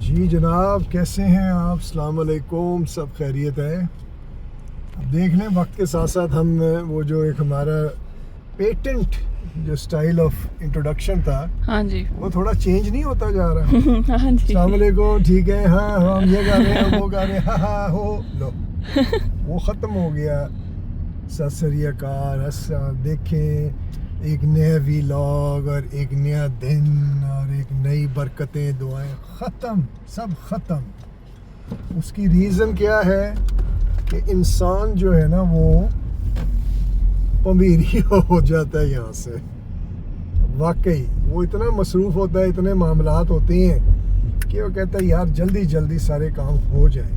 जी जनाब, कैसे हैं आप? अस्सलाम वालेकुम, सब खैरियत है? अब देख लें, वक्त के साथ साथ हम वो जो एक हमारा पेटेंट जो स्टाइल ऑफ इंट्रोडक्शन था, हाँ जी, वो थोड़ा चेंज नहीं होता जा रहा। हाँ जी, अस्सलाम वालेकुम, ठीक है, हाँ हम ये गा रहे हैं, वो गा रहे हैं, हाँ हाँ हो लो, वो ख़त्म हो गया। सत श्री अकाल, देखें एक नया व्लॉग और एक नया दिन और एक नई बरकतें, दुआएं, ख़त्म, सब ख़त्म। उसकी रीज़न क्या है कि इंसान जो है ना वो पमीरी हो जाता है यहाँ से। वाकई वो इतना मसरूफ़ होता है, इतने मामलात होते हैं कि वो कहता है यार जल्दी जल्दी सारे काम हो जाए।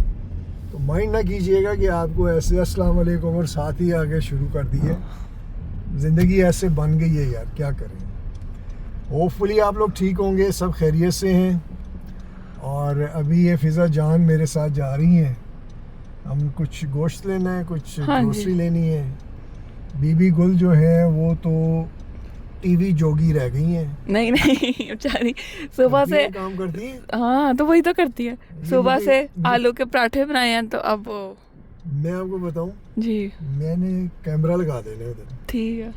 तो माइंड ना कीजिएगा कि आपको ऐसे अस्सलाम वालेकुम और साथ ही आगे शुरू कर दिए। ज़िंदगी ऐसे बन गई है यार, क्या करें। होपफुली आप लोग ठीक होंगे, सब खैरियत से हैं। और अभी ये फ़िज़ा जान मेरे साथ जा रही हैं। हम कुछ गोश्त लेना है, कुछ हाँ ग्रोसरी जी। लेनी है। बीबी गुल जो है वो तो टीवी जोगी रह गई हैं। नहीं नहीं बेचारी सुबह करती से, हैं, काम करती हैं। हाँ तो वही तो करती है। ये सुबह से मुझे आलू के पराठे बनाए हैं तो अब मैं आपको बताऊं, जी मैंने कैमरा लगा देने उधर ठीक है,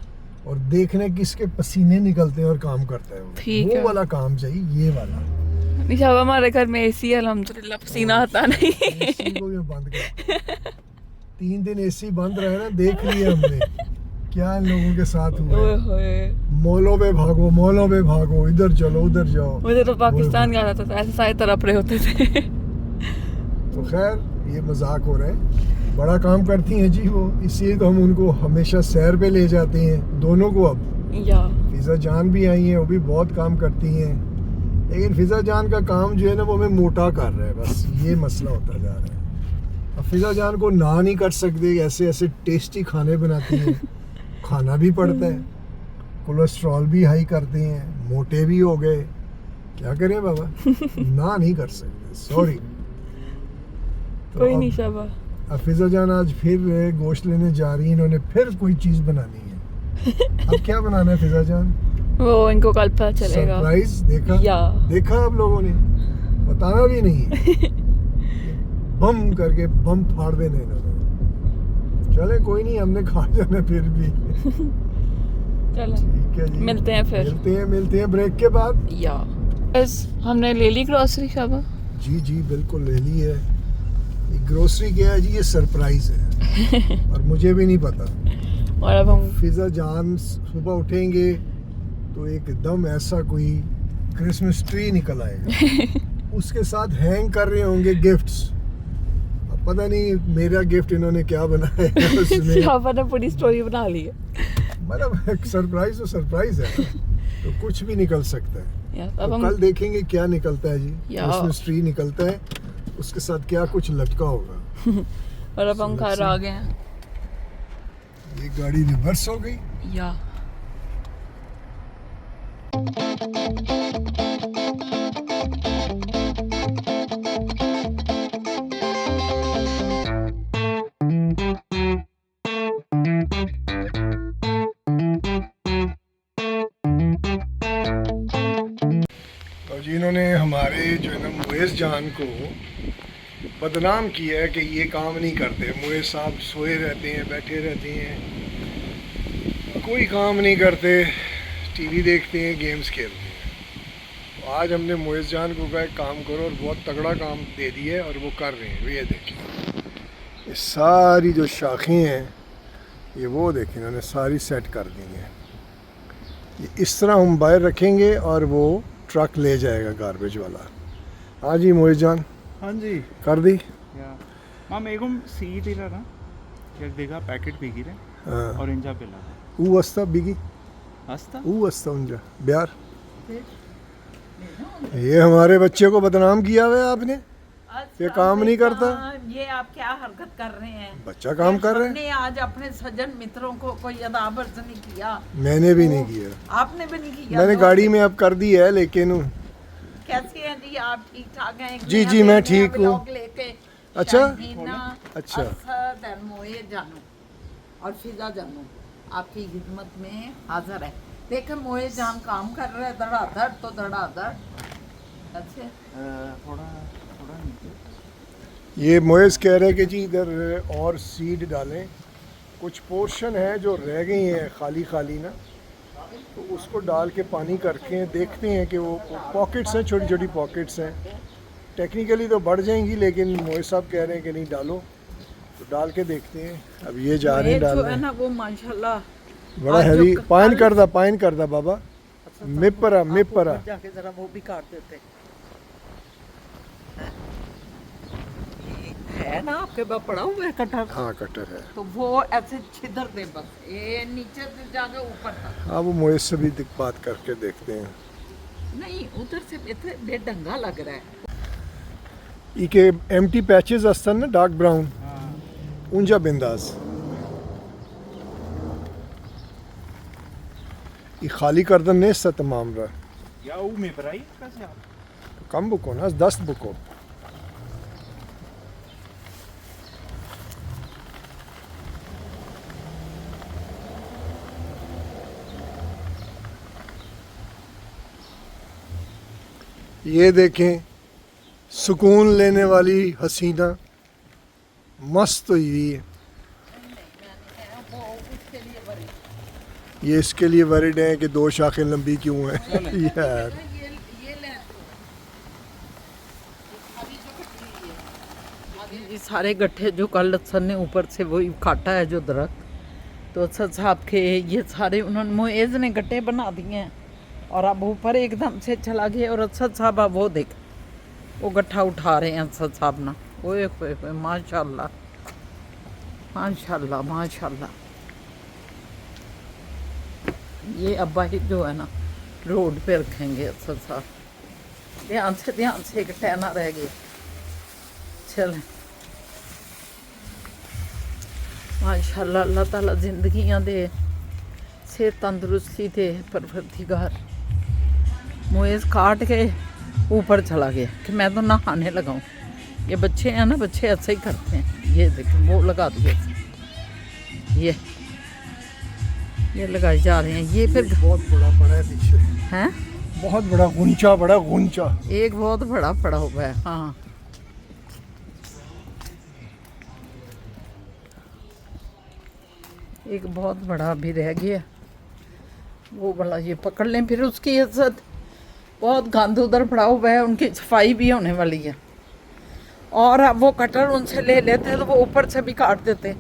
और देखने किसके पसीने निकलते हैं और काम करता है ठीक वो है। वाला काम चाहिए, ये वाला। निशा हमारे घर में एसी है, अल्हम्दुलिल्लाह पसीना आता नहीं। एसी को भी बंद कर, 3 दिन एसी बंद रहे ना, देख लिया हमने क्या इन लोगों के साथ हुआ ओए है। होए, मॉलों पे भागो, मॉलों पे भागो, इधर चलो उधर जाओ। मुझे तो पाकिस्तान गया था तो ऐसे सारे तरफ रहे होते थे। तो खैर ये मजाक हो रहा है। बड़ा काम करती हैं जी वो, इसलिए तो हम उनको हमेशा सैर पे ले जाते हैं, दोनों को। अब या फ़िज़ा जान भी आई हैं, वो भी बहुत काम करती हैं, लेकिन फ़िज़ा जान का काम जो है ना वो हमें मोटा कर रहा है, बस ये मसला होता जा रहा है। अब फ़िज़ा जान को ना नहीं कर सकते, ऐसे ऐसे टेस्टी खाने बनाती हैं, खाना भी पड़ता है, कोलेस्ट्रॉल भी हाई करते हैं, मोटे भी हो गए, क्या करें बाबा, ना नहीं कर सकते, सॉरी। कोई नहीं शाबा। फ़िज़ा जान आज फिर गोश्त लेने जा रही हैं, इन्होंने फिर कोई चीज़ बनानी है। अब क्या बनाना है फ़िज़ा जान? वो इनको कल पता चलेगा। सरप्राइज देखा? या देखा आप लोगों ने, बताना भी नहीं है। बम करके बम फाड़ देने इन्होंने। चले कोई नहीं, हमने खा जाना फिर भी। चलो ठीक है जी, मिलते हैं फिर। मिलते हैं ब्रेक के बाद। या बस हमने ले ली ग्रोसरी शाबा। जी जी बिल्कुल ले ली है। ये ग्रोसरी क्या है जी? ये सरप्राइज है और मुझे भी नहीं पता। और अब हम फ़िज़ा जान सुबह उठेंगे तो एकदम ऐसा कोई क्रिसमस ट्री निकल आएगा। उसके साथ हैंग कर रहे होंगे गिफ्ट्स। अब पता नहीं मेरा गिफ्ट इन्होंने क्या बनाया है उसमें। शाबा ने पूरी स्टोरी बना ली है। मतलब सरप्राइज तो सरप्राइज है ना, तो कुछ भी निकल सकता है। या अब तो हम कल देखेंगे क्या निकलता है जी। या क्रिसमस ट्री निकलता है, उसके साथ क्या कुछ लटका होगा। और अब हम घर आ गए हैं। ये गाड़ी रिवर्स हो गई। या और जी इन्होंने हमारे जो है ना मुएज़ जान को बदनाम किया है कि ये काम नहीं करते। मुएज़ साहब सोए रहते हैं, बैठे रहते हैं, कोई काम नहीं करते, टीवी देखते हैं, गेम्स खेलते हैं। तो आज हमने मुएज़ जान को कहा काम करो, और बहुत तगड़ा काम दे दिया है और वो कर रहे हैं। ये देखें, ये सारी जो शाखें हैं ये वो देखें इन्होंने सारी सेट कर दी हैं। ये इस तरह हम बाहर रखेंगे और वो ट्रक ले जाएगा गार्बेज वाला। हाँ जी मोहित जान, हाँ जी कर दी। या माम एगम सी दिला ना एक देखा पैकेट बिगी रे हाँ, और इंजा पिला ऊ अस्ता बिगी, हस्ता ऊ अस्ता उंजा ब्यार। ये हमारे बच्चे को बदनाम किया हुआ है आपने, ये काम नहीं करता। ये आप क्या हरकत कर रहे हैं? बच्चा काम कर रहे हैं। हमने आज अपने सज्जन मित्रों को कोई अदाबर्ज नहीं किया। मैंने भी नहीं किया, आपने भी नहीं किया। मैंने तो गाड़ी में अब कर दी है, लेकिन कैसे हैं जी आप? ठीक ठाक हैं? जी, जी, मैं ठीक हूँ। लेके अच्छा? शाहीना, अच्छा। असद, मोए जानू और फिजा जानू आपकी खिदमत में हाजिर है। देखे मोए जान काम कर रहे हैं धड़ाधड़, तो धड़ाधड़। अच्छे थोड़ा ये मोइस कह रहे हैं कि जी इधर और सीड डालें, कुछ पोर्शन है जो रह गई हैं खाली खाली ना, तो उसको डाल के पानी करके देखते हैं कि वो पॉकेट्स हैं, छोटी छोटी पॉकेट्स हैं, टेक्निकली तो बढ़ जाएंगी लेकिन मोइस साहब कह रहे हैं कि नहीं डालो, तो डाल के देखते हैं। अब ये जा रहे हैं जो है डालने, ना वो माशाल्लाह बड़ा आज जो हैवी। कल- पाइन करदा बाबा, मिपरा मिपरा। ऊपर जाके जरा वो भी काट देते है ना आपके पास पड़ा हुआ है कटहल, हाँ कटर है। तो वो ऐसे छिदर दे बस, ये नीचे से जाके ऊपर तक हाँ वो मोइस से भी बात करके देखते हैं। नहीं, उधर से इतने बेढंगा लग रहा है। इके एम्प्टी पैचेस असतात ना डार्क ब्राउन, उंजा बिंदास ये खाली करदन ने सा तमाम रहा या वो में बराई कैसे आप कम बुको ना 10 बुको। ये देखें सुकून लेने वाली हसीना मस्त हुई हुई है। ये इसके लिए वरिड है कि 2 शाखें लंबी क्यों हैं यार। ये सारे गट्ठे जो कल सर ने ऊपर से वही काटा है जो दरख्त, तो सर साहब के ये सारे उन्होंने मोएज ने गट्ठे बना दिए हैं और अब ऊपर एकदम से चला गया। और असद साहब अब वो देख वो गट्ठा उठा रहे हैं असद साहब ना। ओए होए होए, माशाल्लाह माशाल्लाह माशाल्लाह। ये अब्बा ही जो है ना रोड पे रखेंगे असद साहब, ध्यान से एक टहना रह गया। चलें माशाल्लाह, अल्लाह ताला जिंदगियां दे, सेहत तंदुरुस्ती दे परवरदिगार। मोएज काट के ऊपर चला गया कि मैं तो नहाने लगाऊं। ये बच्चे हैं ना, बच्चे ऐसे ही करते हैं। ये देखो वो लगा दिए, ये लगाए जा रहे हैं। ये फिर बहुत बड़ा पड़ा है पीछे, हैं बहुत बड़ा गुंचा, बड़ा गुंचा। एक बहुत बड़ा पड़ा हुआ है। हाँ एक बहुत बड़ा भी रह गया, वो वाला ये पकड़ लें। फिर उसकी इज्जत बहुत गंद उधर पड़ा हुआ है, उनकी सफाई भी होने वाली है। और अब वो कटर उनसे ले लेते तो वो ऊपर से भी काट देते।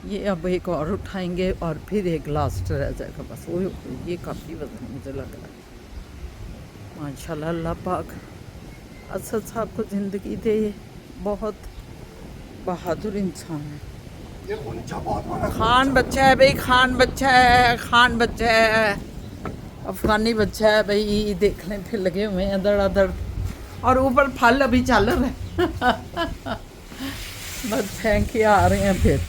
ये अब एक और उठाएंगे और फिर एक लास्ट रह जाएगा बस। वो ये काफ़ी वजन मुझे लग रहा है। माशाल्लाह, अल्लाह पाक असद साहब को ज़िंदगी दे, बहुत बहादुर इंसान है। ये गुंचा बहुत बड़ा। खान बच्चा है भाई, खान बच्चा है, खान बच्चा है, अफगानी बच्चा है भाई। देख लें फिर लगे हुए हैं धड़ाधड़, और ऊपर फल अभी चल रहे हैं बस फेंक के आ रहे हैं। फिर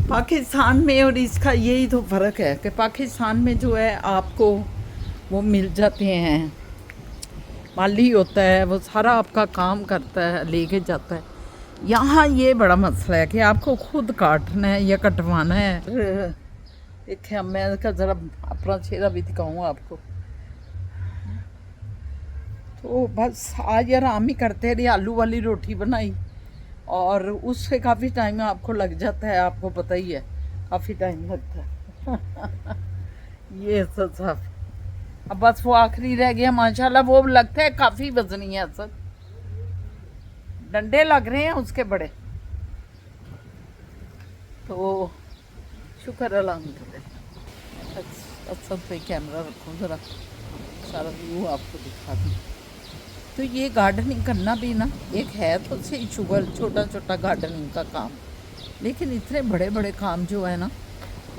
पाकिस्तान में और इसका यही तो फ़र्क है कि पाकिस्तान में जो है आपको वो मिल जाते हैं, माली होता है, वो सारा आपका काम करता है, लेके जाता है। यहाँ ये बड़ा मसला है कि आपको खुद काटना है या कटवाना है। देखिए मैं इसका ज़रा अपना चेहरा भी दिखाऊँ आपको। तो बस आज आराम ही करते रहे, आलू वाली रोटी बनाई और उससे काफ़ी टाइम आपको लग जाता है, आपको पता ही है काफ़ी टाइम लगता है ये सब साहब अब बस वो आखिरी रह गया। माशाल्लाह वो लगता है काफ़ी वजनी है, सर डंडे लग रहे हैं उसके बड़े। तो शुक्र अल्हम्दुलिल्लाह। अच्छा पे कैमरा रखूँ ज़रा, सारा व्यू आपको दिखा दूँ। तो ये गार्डनिंग करना भी ना एक है तो सही शुगर, छोटा छोटा गार्डनिंग का काम, लेकिन इतने बड़े बड़े काम जो है ना,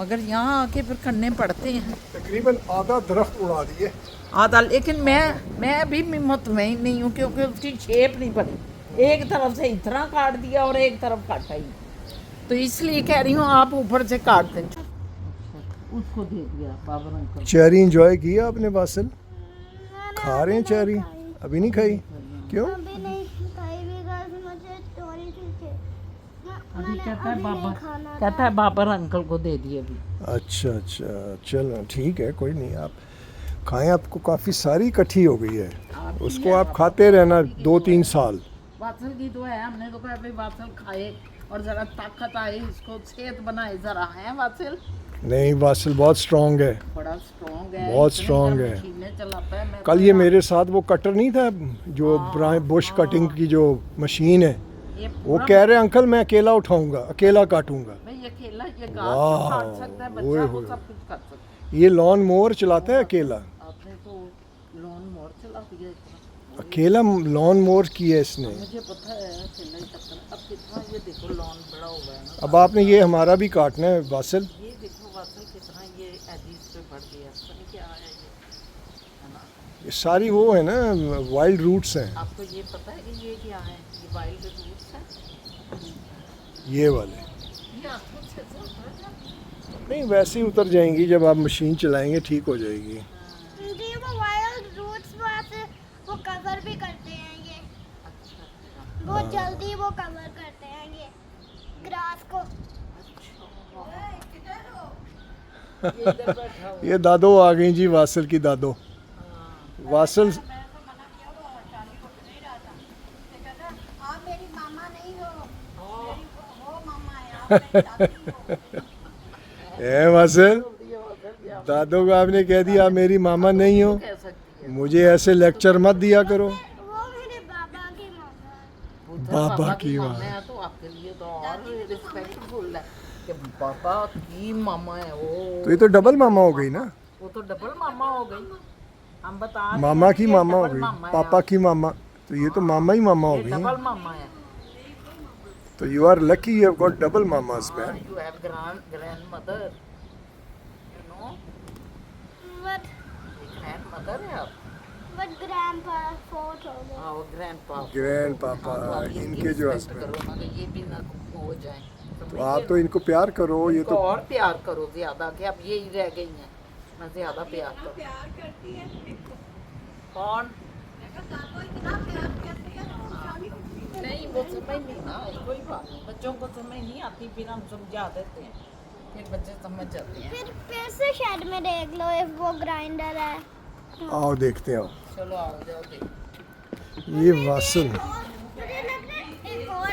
मगर यहाँ आके फिर करने पड़ते हैं। तकरीबन आधा दरख्त उड़ा दिए, आधा। लेकिन मैं भी मुतमईन नहीं हूँ क्योंकि उसकी शेप नहीं बनी। एक तरफ से इतना काट दिया और एक तरफ काटा ही, तो इसलिए कह रही हूँ आप ऊपर से काट दें। उसको दे दिया बाबर अंकल। चेरी एंजॉय किया आपने बासिल? खा रहे हैं चेरी? अभी नहीं खाई? क्यों? अभी नहीं खाई भी गाइस, मुझे चोरी थी। अभी कहता है बाबर अंकल को दे दिए अभी। अच्छा अच्छा, चलो ठीक है, कोई नहीं। आप खाएं, आपको काफ़ी सारी इकट्ठी हो गई है, उसको आप खाते रहना 2-3 साल। वासल की तो है, हमने तो कहा भाई वासल खाए और ज़रा ताकत आए, इसको सेहत बनाए ज़रा, है वासल? नहीं, वासल बहुत स्ट्रॉन्ग है, बड़ा स्ट्रॉन्ग है, बहुत इतनी strong है। मशीनें चलाता है। मैं कल तो ये मेरे साथ वो कटर नहीं था जो बुश कटिंग की जो मशीन है, ये वो पूरा कह रहे हैं अंकल मैं अकेला उठाऊंगा, अकेला काटूंगा। भाई ये खेला, ये घास वाह, भी काट सकता है ओए बच्चा, वो होए। सब कुछ कर सकता ये लॉन मोवर चलाता है अकेला, आपने तो लॉन मोर चला दिया इतना। अकेला लॉन मोवर किया इसने। मुझे पता है खेला ही चक्कर। अब कितना ये देखो लॉन बड़ा हुआ है ना, अब आपने ये हमारा भी काटना है वासल। ये देखो वासल कितना ये एजीज पे बढ़ गया, पता नहीं क्या है ये, है ना? ये सारी वो है ना वाइल्ड रूट्स हैं, आपको ये पता है कि ये क्या है? ये वाइल्ड रूट्स है। ये वाले। ये हाथों से तो उतर जाते नहीं, वैसे ही उतर जाएंगी, जब आप मशीन चलाएंगे ठीक हो जाएगी। जी वो वाइल्ड रूट्स से वो कवर भी करते हैं ये, बहुत जल्दी वो कवर करते हैं ये ग्रास को। ये इधर बैठा हुआ। ये दादो आ गई जी, वासल की दादो। वासल आप मेरी मामा नहीं हो, वो मामा है, आप मेरी दादी हो। है वासल, दादो को आपने कह दिया आप मेरी मामा नहीं हो, कह सकती है मुझे ऐसे लेक्चर मत दिया करो। वो मेरे बाबा की मामा है। पुत्र बाबा की मामा माँ। है तो आपके लिए तो और रिस्पेक्टफुल है कि पापा की मामा है वो। तो ये तो डबल मामा हो गई ना, वो तो डबल मामा हो गई। हम बता रहे हैं मामा कि की ये मामा हो डबल गई, मामा है पापा की मामा, तो ये तो मामा ही मामा हो ये गई। डबल मामा है। तो you are lucky you have got double मामास man. You have grandmother, you know, But grandmother है आप। grandpa fought over. हाँ वो ग्रैंडपा। ग्रैंडपापा, हाँ, तो आप इनके जो respect husband। करो ना, तो ये भी ना हो जाए। तो आप तो इनको प्यार करो, ये इनको तो और प्यार करो ज्यादा, कि अब यही रह गई हैं, मैं ज्यादा प्यार करूँ। कौन? नहीं वो समझ नहीं ना, कोई बात नहीं, बच्चों को समझ नहीं आती, फिर हम समझा देते हैं, फिर बच्चे समझ जाते हैं। फिर से शेड में देख लो if वो ग्राइंडर है। आओ देखते हो। चलो आओ जाओ देखो। ये वासल मुझे लगता है एक और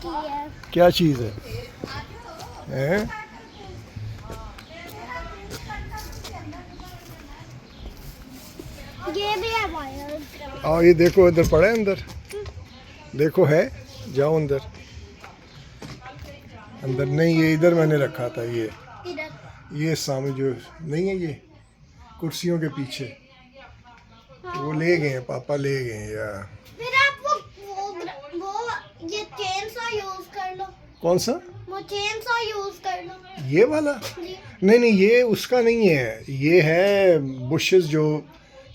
की है। क्या चीज़ है? हैं? ये भी है वाइल्ड। आओ ये देखो, इधर पड़ा है अंदर, देखो है, जाओ अंदर। अंदर नहीं, ये इधर मैंने रखा था, इधर ये सामने जो नहीं है, ये कुर्सियों के पीछे, वो ले गए हैं, पापा ले गए हैं यार। फिर आप वो ये चेन सा यूज कर लो, कौन सा? वो चेन सा यूज कर लो ये वाला? जी। नहीं नहीं, ये उसका नहीं है, ये है बुशेस, जो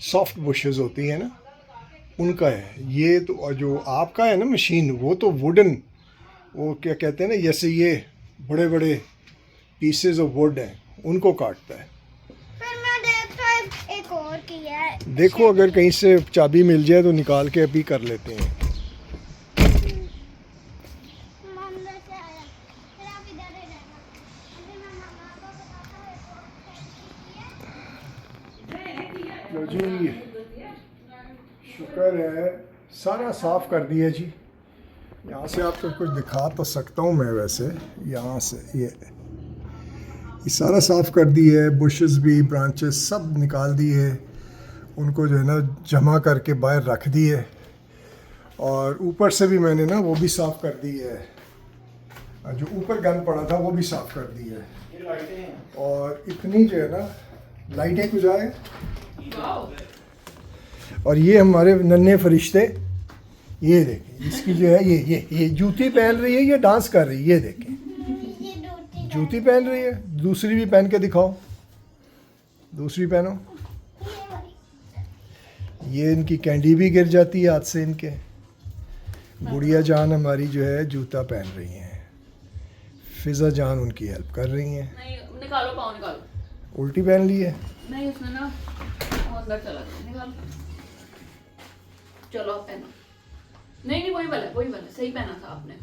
सॉफ्ट बुशेस होती है ना, उनका है ये। तो और जो आपका है ना मशीन, वो तो वुडन, वो क्या कहते हैं ना, जैसे ये बड़े बड़े पीसेस ऑफ वुड हैं, उनको काटता है। फिर मैं देखता हूँ एक और की है। देखो अगर कहीं से चाबी मिल जाए तो निकाल के अभी कर लेते हैं। अंदर से आया, फिर आप इधर ही रहना, अभी मैं मामा को बताता हूँ। लो जी, शुक्र है, सारा साफ़ कर दिया जी। यहाँ से आपको कुछ दिखा तो सकता हूँ मैं, वैसे यहाँ से ये सारा साफ़ कर दी है, बुशेस भी, ब्रांचेस सब निकाल दी है, उनको जो है ना जमा करके बाहर रख दी है, और ऊपर से भी मैंने ना वो भी साफ़ कर दी है, और जो ऊपर गंद पड़ा था वो भी साफ़ कर दी है। और इतनी जो है ना लाइटें कुछ आए, और ये हमारे नन्हे फरिश्ते, ये देखें, इसकी जो है ये जूती पहन रही है, ये डांस कर रही है, ये देखें, ये दूसरी जूती पहन रही है। दूसरी भी पहन के दिखाओ, दूसरी पहनो। ये वाली। ये इनकी कैंडी भी गिर जाती है हाथ से इनके। गुड़िया जान हमारी जो है जूता पहन रही हैं, फिजा जान उनकी हेल्प कर रही हैं। नहीं निकालो, पाँव निकालो। उल्टी पहन ली है। नहीं उसने ना वो अंदर चला गया, निकालो। चलो आप पहनो। नहीं नहीं वही वाला सही पहना था आपने।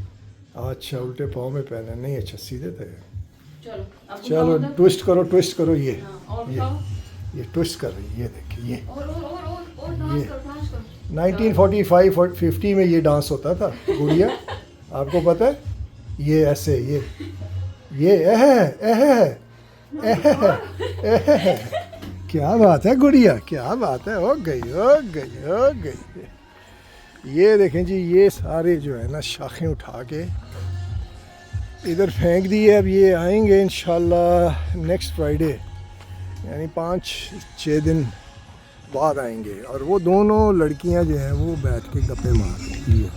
अच्छा, उल्टे पाँव में पहना नहीं, अच्छा सीधे थे। चलो अब चलो उठाओ ट्विस्ट करो ये हाँ, और ये उठाओ। ये ट्विस्ट कर रही है, ये देखिए ये 1945 और 50 में ये डांस होता था गुड़िया, आपको पता है? ये ऐसे ये क्या बात है गुड़िया, क्या बात है, हो गई। ये देखें जी, ये सारे जो है ना शाखें उठा के इधर फेंक दिए। अब ये आएंगे इंशाल्लाह नेक्स्ट फ्राइडे, यानी 5-6 दिन बाद आएंगे, और वो दोनों लड़कियां जो हैं वो बैठ के गप्पे मार रही हैं।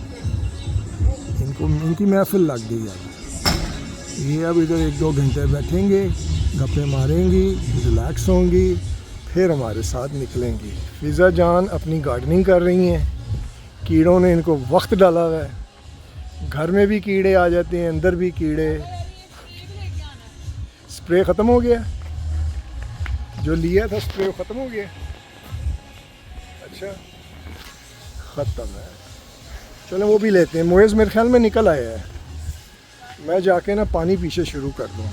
इनकी महफिल लग गई है। ये अब इधर 1-2 घंटे बैठेंगे, गप्पे मारेंगी, रिलैक्स होंगी, फिर हमारे साथ निकलेंगी। फिज़ा जान अपनी गार्डनिंग कर रही हैं, कीड़ों ने इनको वक्त डाला हुआ है, घर में भी कीड़े आ जाते हैं, अंदर भी कीड़े। स्प्रे ख़त्म हो गया, जो लिया था स्प्रे ख़त्म हो गया। अच्छा, ख़त्म है, चलो वो भी लेते हैं। मोइज़ मेरे ख्याल में निकल आया है, मैं जाके ना पानी पीछे शुरू कर दूँ।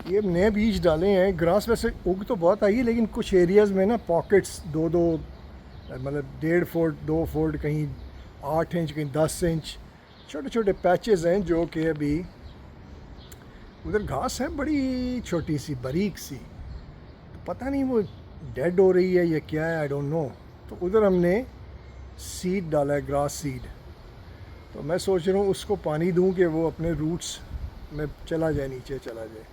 ये नए बीज डाले हैं, ग्रास वैसे उग तो बहुत आई है, लेकिन कुछ एरियाज़ में ना पॉकेट्स 2-2 मतलब 1.5 फुट 2 फुट, कहीं 8 इंच, कहीं 10 इंच, छोटे छोटे पैचेस हैं जो कि अभी उधर घास है बड़ी छोटी सी बारीक सी, तो पता नहीं वो डेड हो रही है या क्या है, आई डोंट नो। तो उधर हमने सीड डाला है, ग्रास सीड। तो मैं सोच रहा हूँ उसको पानी दूँ कि वो अपने रूट्स में चला जाए, नीचे चला जाए।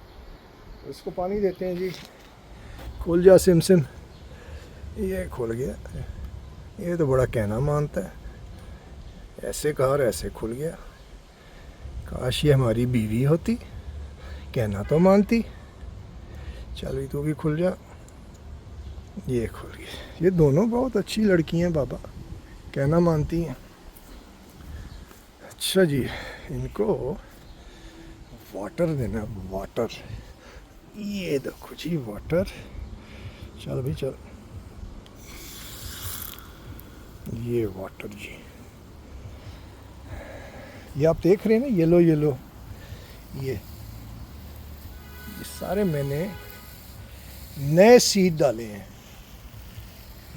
तो उसको पानी देते हैं जी। खुल जा सिम, ये खुल गया। ये तो बड़ा कहना मानता है, ऐसे कहा और ऐसे खुल गया। काश ये हमारी बीवी होती, कहना तो मानती। चल भी तू भी खुल जा। ये खुल गया। ये दोनों बहुत अच्छी लड़की हैं बाबा, कहना मानती हैं। अच्छा जी, इनको वाटर देना, वाटर। ये देखो जी वाटर। चल भी चल, ये वाटर जी, ये आप देख रहे हैं ना, येलो येलो, ये सारे मैंने नए सीड डाले हैं।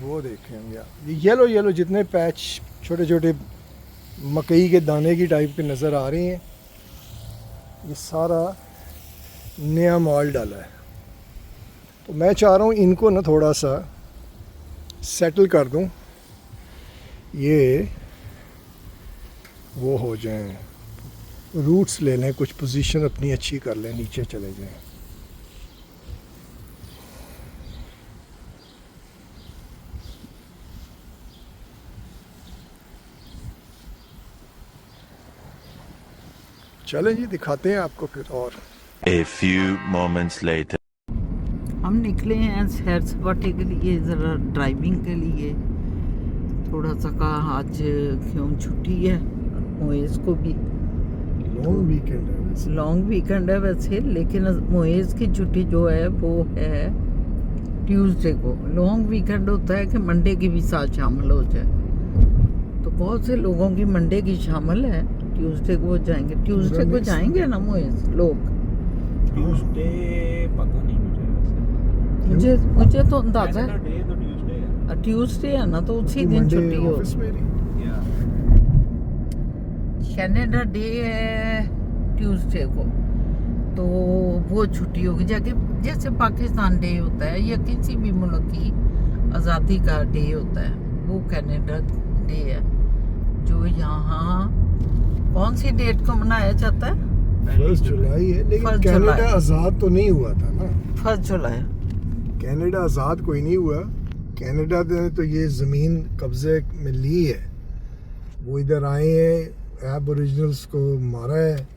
वो देखें होंगे आप, ये येलो येलो जितने पैच छोटे छोटे मकई के दाने की टाइप के नज़र आ रहे हैं, ये सारा नया माल डाला है। तो मैं चाह रहा हूँ इनको ना थोड़ा सा सेटल कर दूँ, ये वो हो जाएं, रूट्स ले लें, कुछ पोजीशन अपनी अच्छी कर लें, नीचे चले जाएं। चलें जी, दिखाते हैं आपको फिर। और A few moments later. हम निकले हैं सैर सपाटे के लिए, ज़रा ड्राइविंग के लिए। थोड़ा सा कहा आज क्यों छुट्टी है, मोइज़ को भी लॉन्ग वीकेंड है वैसे। लॉन्ग वीकेंड है वैसे, लेकिन मोइज़ की छुट्टी जो है वो है ट्यूसडे को। लॉन्ग वीकेंड होता है कि मंडे की भी साथ शामिल हो जाए, तो बहुत से लोगों की मंडे की शामिल है, ट्यूसडे को जाएंगे। ट्यूसडे को जाएंगे ना मोइज़ लोग। ट्यूसडे पता नहीं मुझे वैसे। मुझे तो अंदाजा है डे तो ट्यूसडे है। ट्यूसडे है ना, तो उसी दिन मंडे छुट्टी हो। ऑफिस में नहीं। कनाडा डे है ट्यूसडे को, तो वो छुट्टी होगी जाके, जैसे पाकिस्तान डे होता है या किसी भी मुल्क की आज़ादी का डे होता है, वो कनाडा डे है जो यहाँ कौन सी डेट को मनाया जाता है? 1 जुलाई है, लेकिन 1 कनाडा जुलाई। आज़ाद तो नहीं हुआ था ना। 1 जुलाई। कनाडा आज़ाद कोई नहीं हुआ। कनाडा ने तो ये ज़मीन कब्ज़े में ली है, वो इधर आए हैं, एबोरिजिनल्स को मारा है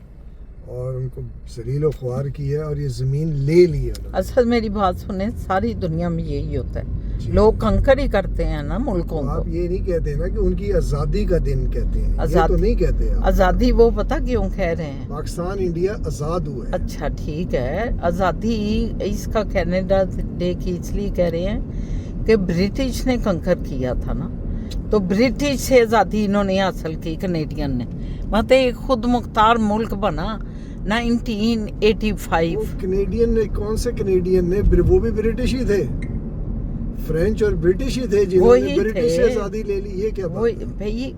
और उनको जलील व ख्वार किया और ये ज़मीन ले ली है उन्होंने। असल मेरी बात सुने, सारी दुनिया में यही होता है, जी। लोग कंकर ही करते हैं ना मुल्कों आप को। ये नहीं कहते ना कि उनकी आज़ादी का दिन कहते हैं, ये आज़ाद- तो नहीं कहते आप। आज़ादी वो पता क्यों कह रहे हैं? पाकिस्तान इंडिया आज़ाद हुआ है। अच्छा ठीक है, आज़ादी इसका कनाडा डे की इसलिए कह रहे हैं कि ब्रिटिश ने कंकर किया था ना, तो ब्रिटिश से आज़ादी इन्होंने हासिल की, कनेडियन ने। मतलब एक खुद मुख्तार मुल्क बना, 1985। वो कनेडियन ने, कौन से कनेडियन ने, वो भी ब्रिटिश ही थे, फ्रेंच और ब्रिटिश ही थे जिन्होंने वही ब्रिटिश से थे। आज़ादी ले ली। ये क्या वो बात है? भाई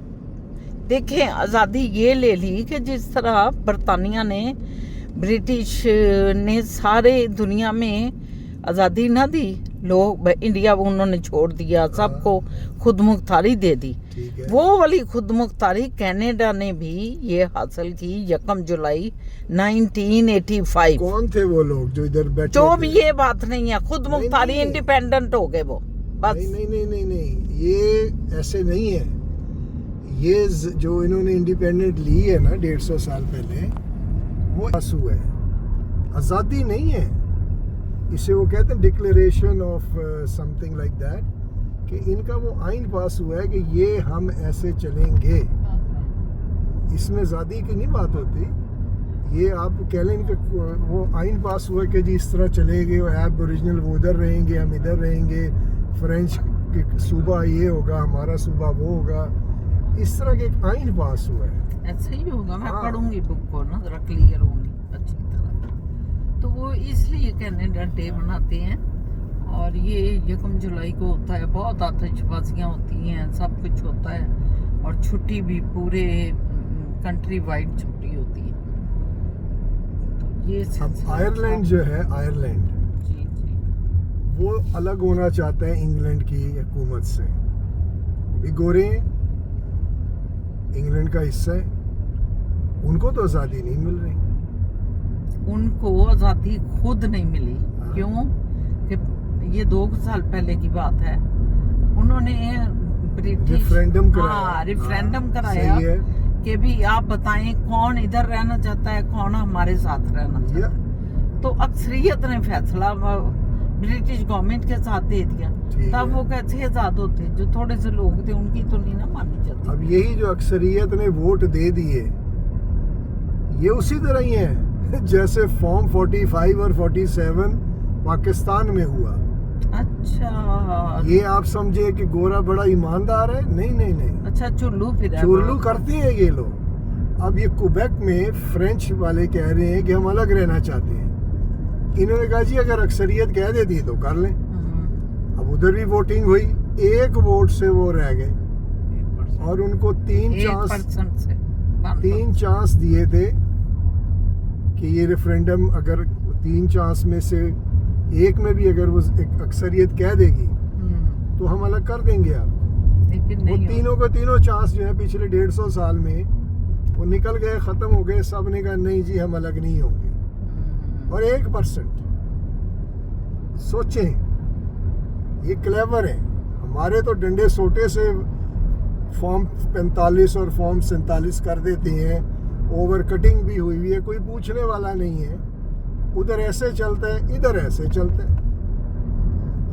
देखें, आज़ादी ये ले ली कि जिस तरह बरतानिया ने, ब्रिटिश ने सारे दुनिया में आज़ादी ना दी, लोग इंडिया उन्होंने छोड़ दिया, सबको खुद मुख्तारी दे दी। ठीक है। वो वाली खुद मुख्तारी कनाडा ने भी ये हासिल की 1 जुलाई 1985। कौन थे वो लोग जो इधर बैठे जो थे? भी ये बात नहीं है, खुद मुख्तारी, नहीं। इंडिपेंडेंट हो गए वो, बस। नहीं, ये ऐसे नहीं है। ये जो इन्होंने इंडिपेंडेंट ली है ना 150 साल पहले, वो पास हुआ है, आज़ादी नहीं है। इसे वो कहते हैं declaration of something like that, कि इनका वो आइन पास हुआ है कि ये हम ऐसे चलेंगे। इसमें आज़ादी की नहीं बात होती। ये आप कह लें कि वो आइन पास हुआ कि जी इस तरह चलेंगे, ऐब ओरिजिनल वो उधर रहेंगे, हम इधर रहेंगे, फ्रेंच के सूबा ये होगा, हमारा सूबा वो होगा, इस तरह के एक आइन पास हुआ है। ऐसा ही होगा। मैं हाँ। पढ़ूंगी बुक को ना, जरा क्लियर होंगी अच्छी तरह। तो वो इसलिए कनाडा डे मनाते हैं, और ये 1 जुलाई को होता है। बहुत आतिशबाजियाँ होती हैं, सब कुछ होता है, और छुट्टी भी पूरे कंट्री वाइड छुट्टी होती है। तो ये अब सिलसिला आयरलैंड जो है, आयरलैंड जी जी वो अलग होना चाहता है इंग्लैंड की हुकूमत से। वो भी गोरे हैं, इंग्लैंड का हिस्सा है, उनको तो आज़ादी नहीं मिल रही। उनको आज़ादी खुद नहीं मिली। हाँ। क्यों? कि ये 2 साल पहले की बात है, उन्होंने ब्रिटिश रेफरेंडम कराया। हाँ, रेफरेंडम हाँ, कराया सही है। कि भी आप बताएं कौन इधर रहना चाहता है, कौन हमारे साथ रहना चाहता या है। तो अक्सरियत ने फैसला ब्रिटिश गवर्नमेंट के साथ दे दिया। ठीक तब है। वो कैसे आज़ाद होते? जो थोड़े से लोग थे उनकी तो नहीं ना मानी जाती। अब यही जो अक्सरियत ने वोट दे दिए, ये उसी तरह ही है जैसे फॉर्म 45 और 47 पाकिस्तान में हुआ। अच्छा ये आप समझे कि गोरा बड़ा ईमानदार है? नहीं। अच्छा, चुल्लू फिर है चुरलू वो। करते हैं ये लोग। अब ये क्वेबेक में फ्रेंच वाले कह रहे हैं कि हम अलग रहना चाहते हैं। इन्होंने कहा जी अगर अक्सरियत कह देती तो कर लें। अब उधर भी वोटिंग हुई, 1 वोट से वो रह गए, और उनको 3 चांस दिए थे कि ये रेफरेंडम अगर 3 चांस में से एक में भी अगर वो एक अक्सरियत कह देगी तो हम अलग कर देंगे आपको। लेकिन वो नहीं तीनों को तीनों चांस जो है पिछले 150 साल में वो निकल गए, ख़त्म हो गए। सब ने कहा नहीं जी हम अलग नहीं होंगे। और 1% सोचें, ये क्लेवर है। हमारे तो डंडे सोटे से फॉर्म 45 और फॉर्म 47 कर देते हैं, ओवर कटिंग भी हुई है, कोई पूछने वाला नहीं है। उधर ऐसे चलता है, इधर ऐसे चलता है,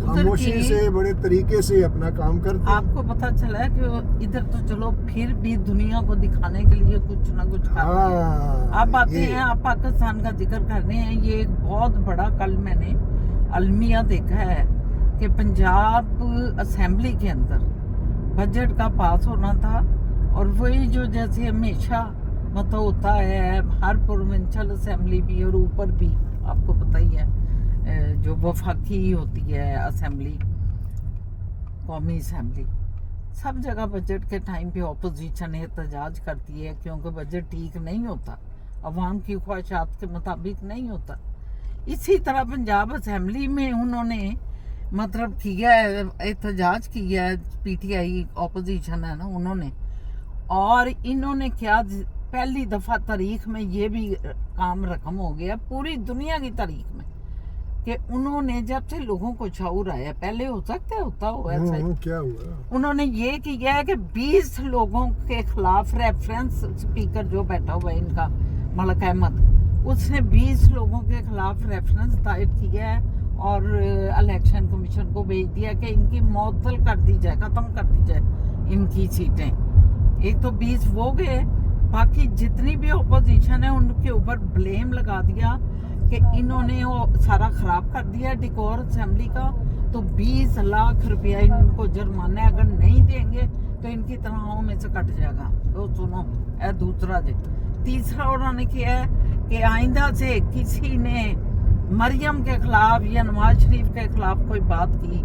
खामोशी की- से बड़े तरीके से अपना काम करते हैं। आपको पता चला है कि वो इधर तो चलो फिर भी दुनिया को दिखाने के लिए कुछ ना कुछ कर रहे हैं। हाँ, आप आते ये- हैं, आप पाकिस्तान का जिक्र कर रहे हैं। ये एक बहुत बड़ा, कल मैंने अलमिया देखा है कि पंजाब असेंबली के अंदर बजट का पास होना था, और वही जो जैसे हमेशा मतलब होता है हर प्रोविंशियल असेंबली भी और ऊपर भी, आपको पता ही है जो वफाकी होती है असेंबली, कौमी असेंबली, सब जगह बजट के टाइम पे ऑपोजिशन एहतजाज करती है क्योंकि बजट ठीक नहीं होता, अवाम की ख्वाहिशात के मुताबिक नहीं होता। इसी तरह पंजाब असेंबली में उन्होंने मतलब किया है, एहतजाज किया है, पीटीआई ऑपोजिशन है ना उन्होंने, और इन्होंने क्या पहली दफ़ा तारीख में ये भी काम रकम हो गया पूरी दुनिया की तारीख में कि उन्होंने जब से लोगों को शऊर आया, पहले हो सकता है होता हो ऐसा ही, क्या हुआ? उन्होंने ये किया है कि 20 लोगों के खिलाफ रेफरेंस स्पीकर जो बैठा हुआ है इनका मलक अहमद, उसने 20 लोगों के खिलाफ रेफरेंस दायर किया है और इलेक्शन कमीशन को भेज दिया कि इनकी मअतल कर दी जाए, ख़त्म कर दी जाए इनकी सीटें। एक तो 20 वो गए, बाकी जितनी भी अपोजिशन है उनके ऊपर ब्लेम लगा दिया कि इन्होंने वो सारा ख़राब कर दिया डिकोर असेंबली का, तो 20 लाख रुपया इनको जुर्माना अगर नहीं देंगे तो इनकी तनख्वाहों में से कट जाएगा। तो सुनो, दूसरा तीसरा उन्होंने किया है कि आइंदा से किसी ने मरियम के खिलाफ या नवाज शरीफ के खिलाफ कोई बात की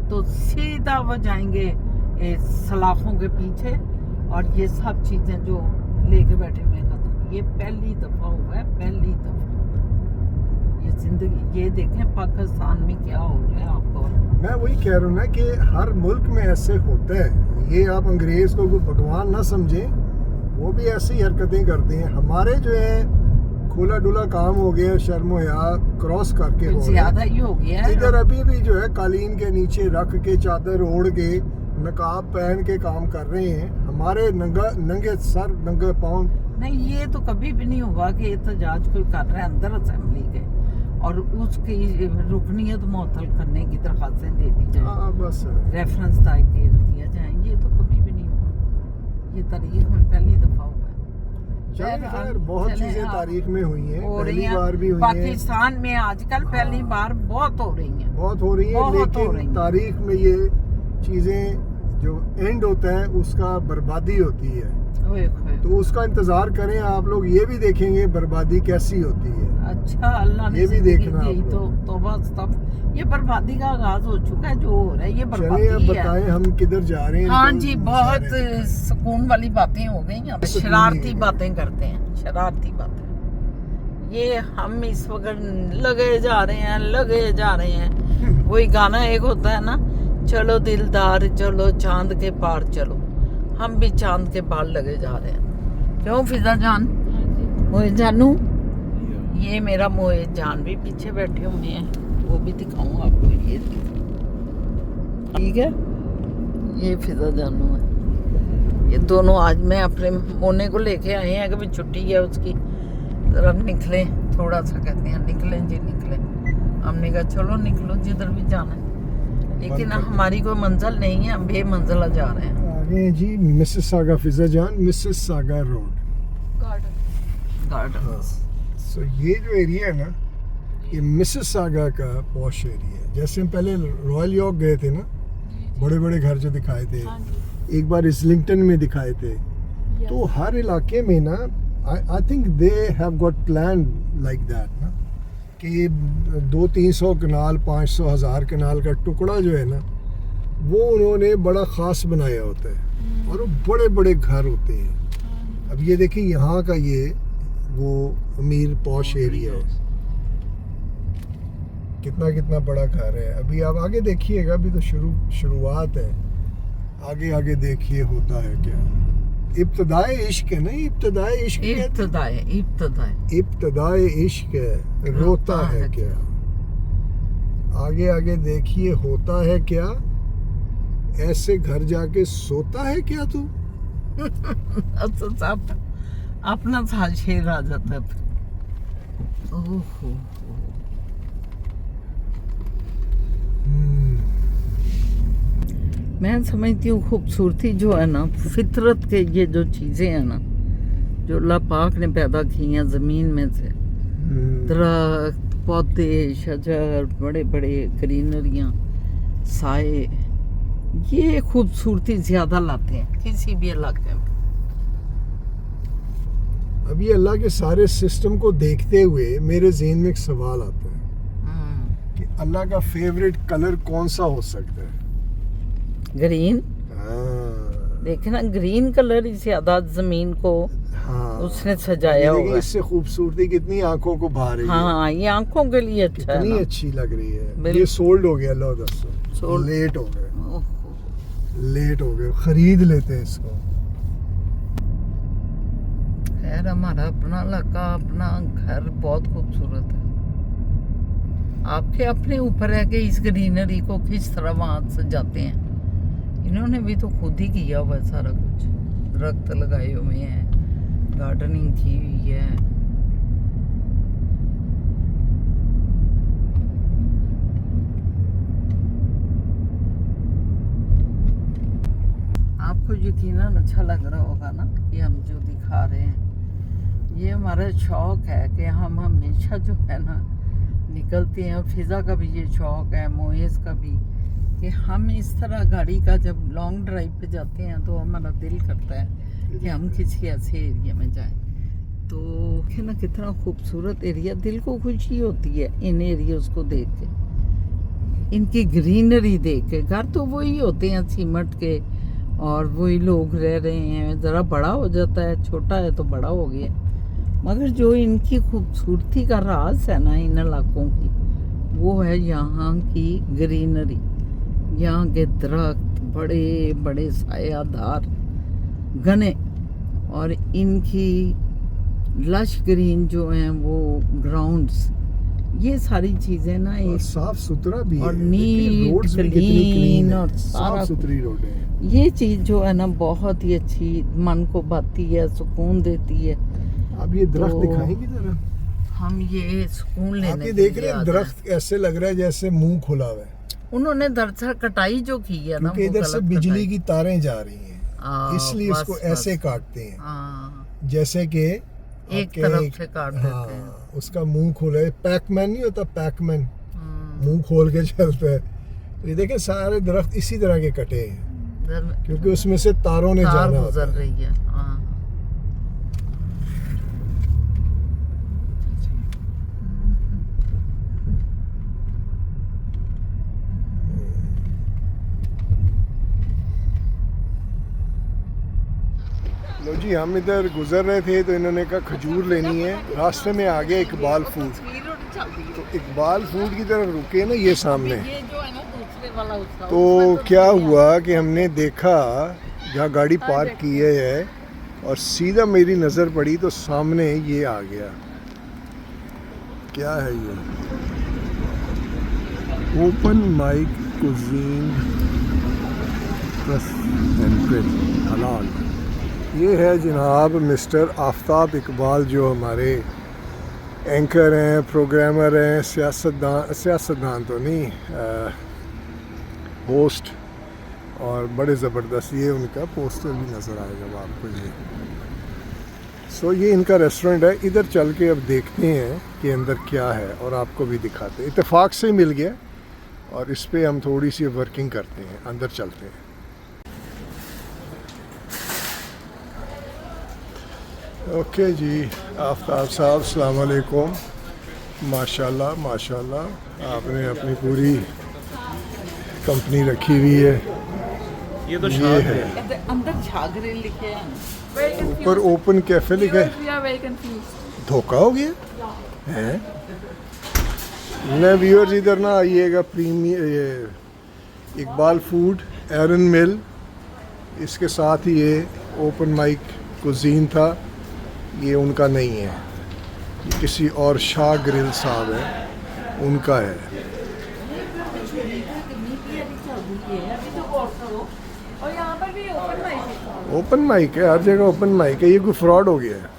तो सीधा वो जाएंगे सलाखों के पीछे और ये सब चीज़ें जो लेके बैठे हुए हैं खत्म। ये पहली दफ़ा हुआ है, पहली दफ़ा ये जिंदगी। ये देखें पाकिस्तान में क्या हो रहा है आपको। मैं वही कह रहा हूँ ना कि हर मुल्क में ऐसे होता है। ये आप अंग्रेज़ को कोई भगवान ना समझें, वो भी ऐसी हरकतें करते हैं। हमारे जो है खुला डुला काम हो गया, शर्म या क्रॉस करके हो ज्यादा ही हो गया है। इधर अभी भी जो है कालीन के नीचे रख के चादर ओढ़ के नकाब पहन के काम कर रहे हैं। हमारे नंगे सर नंगे पाँव। नहीं, ये तो कभी भी नहीं हुआ कि एहतजाज कोई कर रहा है अंदर असेंबली के और उसकी रुकनीत मुअत्तल करने की दरखास्तें दे दी जाए, बस रेफरेंस दायर किया जाए। ये तो कभी भी नहीं हुआ। ये तारीख में पहली दफा हुआ है। खैर बहुत चीजें तारीख में हुई हैं, हो रही पहली बार भी हैं हुई हैं। पाकिस्तान में आजकल पहली बार बहुत हो रही हैं, बहुत हो रही है, लेकिन तारीख में ये चीजें जो एंड होता है उसका बर्बादी होती है। तो उसका इंतजार करें आप लोग, ये भी देखेंगे बर्बादी कैसी होती है। अच्छा, अल्लाह ने ये भी देखना दी तो तौबा तब ये बर्बादी का आगाज हो चुका है। जो हो रहा है ये बर्बादी चलिए अब है। बताएं हम किधर जा रहे हैं। हाँ तो जी, बहुत सुकून वाली बातें हो गई हैं। शरारती बातें करते हैं, शरारती बातें। ये हम इस वक्त लगे जा रहे हैं। वही गाना एक होता है ना, चलो दिलदार चलो चांद के पार चलो। हम भी चांद के पार लगे जा रहे हैं। क्यों फिजा जान? मोए जानू, ये मेरा मोए जान भी पीछे बैठे हुए हैं, वो भी दिखाऊं आपको। ये ठीक है, ये फिजा जानू है। ये दोनों आज मैं अपने मोने को लेके आए हैं कि भाई छुट्टी है उसकी, जरा निकले थोड़ा सा। कहते हैं निकलें जी निकलें। हमने कहा चलो निकलो जिधर भी जाना है, लेकिन हमारी कोई मंजिल नहीं है, हम बेमंजिला जा रहे हैं। आगे जी मिसिसागा फिजा जान, मिसिसागा रोड गार्डन। सो ये जो एरिया है ना, ये मिसिसागा का पॉश एरिया है। जैसे हम पहले रॉयल यॉर्क गए थे ना, बड़े बड़े घर जो दिखाए थे, एक बार इस्लिंगटन में दिखाए थे। तो हर इलाके में ना I think they have got plan like that ना, कि 200-300 कनाल 500-1000 कनाल का टुकड़ा जो है ना, वो उन्होंने बड़ा ख़ास बनाया होता है और वो बड़े बड़े घर होते हैं। अब ये देखिए यहाँ का ये वो अमीर पॉश एरिया है, कितना बड़ा घर है। अभी आप आगे देखिएगा, अभी तो शुरुआत है। आगे आगे देखिए होता है क्या। इब्तदाए इश्क है ना, इब्तदाए इश्क इब्तदाए इश्क है, रोता है क्या। आगे आगे देखिए होता है क्या, ऐसे घर जाके सोता है क्या तू। अच्छा, अपना था शेर आ जाता था। ओहो, मैं समझती हूँ खूबसूरती जो है ना, फितरत के ये जो चीज़ें हैं ना, जो अल्लाह पाक ने पैदा की हैं ज़मीन में से, दरख्त, पौधे, शजर, बड़े बड़े ग्रीनरियाँ, साए, ये खूबसूरती ज़्यादा लाते हैं किसी भी इलाके में। अभी अल्लाह के सारे सिस्टम को देखते हुए मेरे ज़हन में एक सवाल आता है कि अल्लाह का फेवरेट कलर कौन सा हो सकता है। ग्रीन। देखना, ग्रीन कलर ही ज्यादा जमीन को उसने सजाया होगा। इससे खूबसूरती कितनी आंखों को भा रही है। हाँ, ये आंखों के लिए अच्छा है, कितनी अच्छी लग रही है। ये सोल्ड हो गया, लो दोस्तों, लेट हो गए, खरीद लेते हैं इसको। खैर, हमारा अपना इलाका, अपना घर बहुत खूबसूरत है। आपके अपने ऊपर है कि इस ग्रीनरी को किस तरह वहाँ सजाते हैं। इन्होंने भी तो खुद ही किया हुआ है सारा कुछ, दरख्त लगाए हुए हैं, गार्डनिंग की हुई है। आपको यकीनन अच्छा लग रहा होगा ना कि हम जो दिखा रहे हैं। ये हमारा शौक है कि हम हमेशा जो है ना निकलते हैं, और फिजा का भी ये शौक है, मोएज़ का भी, कि हम इस तरह गाड़ी का जब लॉन्ग ड्राइव पे जाते हैं तो हमारा दिल करता है कि हम किसी ऐसे एरिया में जाएं तो है ना, कितना खूबसूरत एरिया, दिल को खुशी होती है इन एरियाज को देख के, इनकी ग्रीनरी देख के। घर तो वही होते हैं सीमेंट के, और वही लोग रह रहे हैं, ज़रा बड़ा हो जाता है, छोटा है तो बड़ा हो गया, मगर जो इनकी खूबसूरती का राज है ना इन इलाकों की, वो है यहाँ की ग्रीनरी। यहाँ के दरख्त बड़े बड़े सायादार घने, और इनकी लश ग्रीन जो हैं वो ग्राउंड्स, ये सारी चीज़ें ना और एक साफ सुथरा भी और है। देखिए, नीट, रोड्स भी कितनी क्लीन क्लीन है, और साफ सारा सुथरी रोडें हैं। ये चीज़ जो है ना बहुत ही अच्छी, मन को भाती है, सुकून देती है। आप ये दरख्त तो दिखाएंगी जरा? हम ये सुकून आप लेने ये के देख लिए रहे हैं, आ गए। दरख्त ऐसे लग रहा है जैसे मुंह खुला हुआ है, उन्होंने दरअसल कटाई जो की है ना, क्योंकि वो इधर से गलत बिजली कटाई। की तारें जा रही हैं, इसलिए बस, इसको बस। ऐसे काटते हैं, हाँ, जैसे कि एक आपके तरफ से काट देते हैं। हाँ, उसका मुंह खोला है। पैकमैन नहीं होता, पैकमैन हम्म, मुंह खोल के चलता है। तो ये देखें, सारे दरख्त इसी तरह के कटे हैं, इधर में क्योंकि उसमें से तारों ने तार जाना होता गुजर है। रही है। हाँ, लो जी, हम इधर गुजर रहे थे तो इन्होंने कहा खजूर लेनी है, रास्ते में आ गया इकबाल फूड। तो इकबाल फूड की तरफ रुके ना, ये सामने। ये जो है ना दूसरे वाला उसका, तो उसमें क्या नहीं है। हुआ कि हमने देखा जहाँ गाड़ी पार्क की है, और सीधा मेरी नज़र पड़ी तो सामने ये आ गया। क्या है ये? ओपन माइक कुजीन हलाल। ये है जनाब मिस्टर आफ्ताब इकबाल, जो हमारे एंकर हैं, प्रोग्रामर हैं, सियासतदान तो नहीं, होस्ट, और बड़े ज़बरदस्त। ये उनका पोस्टर भी नज़र आएगा आपको ये। सो ये इनका रेस्टोरेंट है। इधर चल के अब देखते हैं कि अंदर क्या है, और आपको भी दिखाते हैं। इत्तेफाक से मिल गया, और इस पे हम थोड़ी सी वर्किंग करते हैं। अंदर चलते हैं। ओके जी, आफ्ताब साहब, अस्सलाम वालेकुम। माशाल्लाह माशाल्लाह, आपने अपनी पूरी कंपनी रखी हुई है। ये तो ये शाद है, है। अंदर झागरे लिखे हैं। Very confused. ऊपर ओपन कैफे लिखा है। We are very confused. धोखा हो गया है। नए व्यूअर्स इधर ना आइएगा। प्रीमियर ये इकबाल फूड, एरन मिल, इसके साथ ही ये ओपन माइक कुजीन था, ये उनका नहीं है, ये किसी और शाह ग्रिल साहब है, उनका है। और यहाँ पर भी ओपन माइक है। ओपन माइक है, हर जगह ओपन माइक है। ये कोई फ्रॉड हो गया है।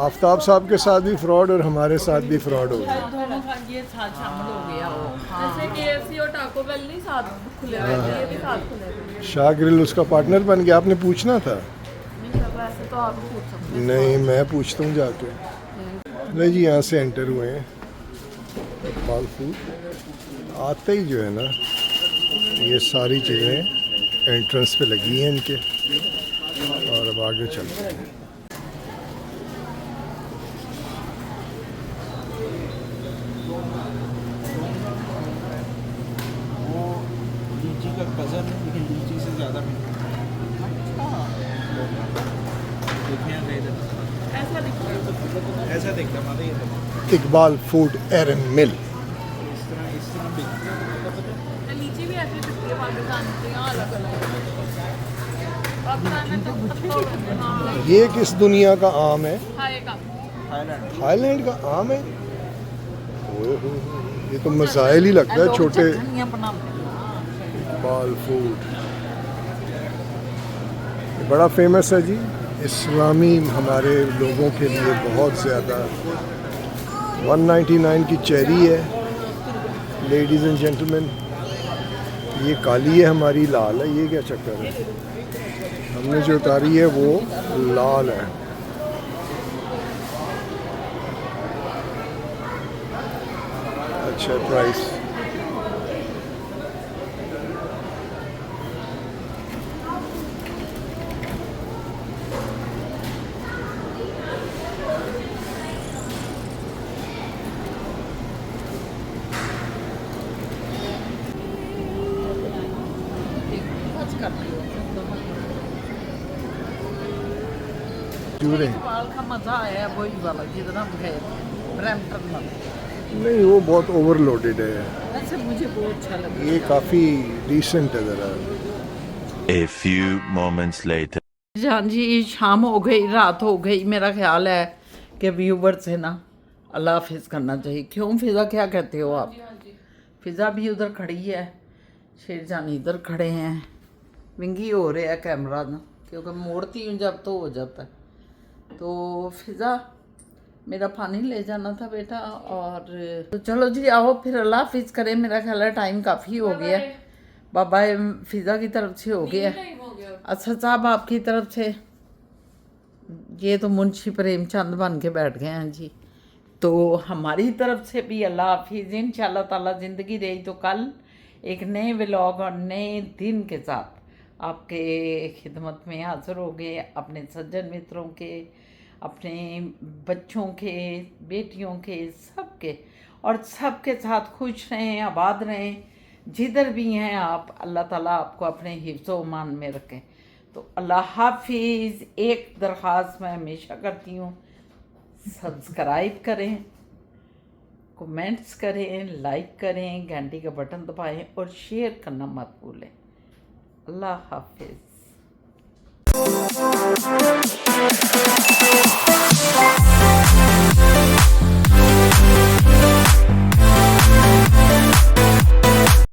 आफ्ताब साहब के साथ भी फ्रॉड, और हमारे साथ भी फ्रॉड हो गया। दोनों का ये साथ शामिल हो गया हो। जैसे KFC और टाको बेल नहीं साथ खुले हुए थे, ये भी साथ खुले हुए हैं। शाह ग्रिल उसका पार्टनर बन गया। आपने पूछना था। नहीं सब ऐसे तो आप पूछ सकते हैं। नहीं, मैं पूछता हूँ जाके। नहीं जी, यहाँ से एंटर हुए हैं इकबाल फूड। आते ही जो है ना, ये सारी चीज़ें एंट्रेंस पे लगी हैं इनके, और अब आगे चलते हैं। वो लीची का कज़न है, लेकिन लीची से ज़्यादा ऐसा दिखता है। ऐसा दिखता है। ये तो इकबाल फूड, एरन मिल। इस तरह दिखता है। लीची भी ऐसे दिखती है पाकिस्तान से, यहाँ अलग अलग है। पाकिस्तान में तो सबका होता है। हाँ, ये किस दुनिया का आम है? हाँ ये काम। थाईलैंड। थाईलैंड का आम है। ओए होए, ये तो मिसाइल ही लगता है। छोटे धनिया बनाते हैं। इकबाल फूड ये बड़ा फेमस है जी। इस्लामी हमारे लोगों के लिए बहुत ज़्यादा। 199 की चेरी है, लेडीज़ एंड जेंटलमैन। ये काली है, हमारी लाल है। ये क्या चक्कर है? हमने जो उतारी है वो लाल है। अच्छा प्राइस। कर लियो चूरे बाल का मजा आया वही वाला जितना गए ब्रैम्पटन वाला। नहीं, वो बहुत ओवरलोडेड है, वैसे मुझे बहुत अच्छा लगा। ये काफ़ी डिसेंट है ज़रा। A few moments later. हाँ जी, शाम हो गई, रात हो गई। मेरा ख्याल है कि व्यूवर से ना अल्लाह हाफिज़ करना चाहिए। क्यों फिज़ा, क्या कहते हो आप? फिज़ा भी उधर खड़ी है, शेरजान इधर खड़े हैं। विंगी हो रहा है कैमरा ना, क्योंकि मोड़ती हूँ जब तो हो जाता है। तो फिज़ा मेरा पानी ले जाना था बेटा, और तो चलो जी आओ फिर अल्लाह हाफिज़ करें। मेरा ख्याल है टाइम काफ़ी हो गया। बाबा फिज़ा की तरफ से हो गया। अच्छा साहब आपकी तरफ से, ये तो मुंशी प्रेमचंद बन के बैठ गए हैं जी। तो हमारी तरफ से भी अल्लाह हाफिज़। इंशाल्लाह ताला ज़िंदगी रही तो कल एक नए व्लॉग और नए दिन के साथ आपके खिदमत में हाज़िर हो गए, अपने सज्जन मित्रों के, अपने बच्चों के, बेटियों के, सबके, और सबके साथ खुश रहें, आबाद रहें। जिधर भी हैं आप, अल्लाह ताला आपको अपने हिफ्ज़ो ईमान में रखें। तो अल्लाह हाफिज़। एक दरख्वास्त मैं हमेशा करती हूँ, सब्सक्राइब करें, कमेंट्स करें, लाइक करें, घंटी का बटन दबाएं और शेयर करना मत भूलें। अल्लाह हाफिज़।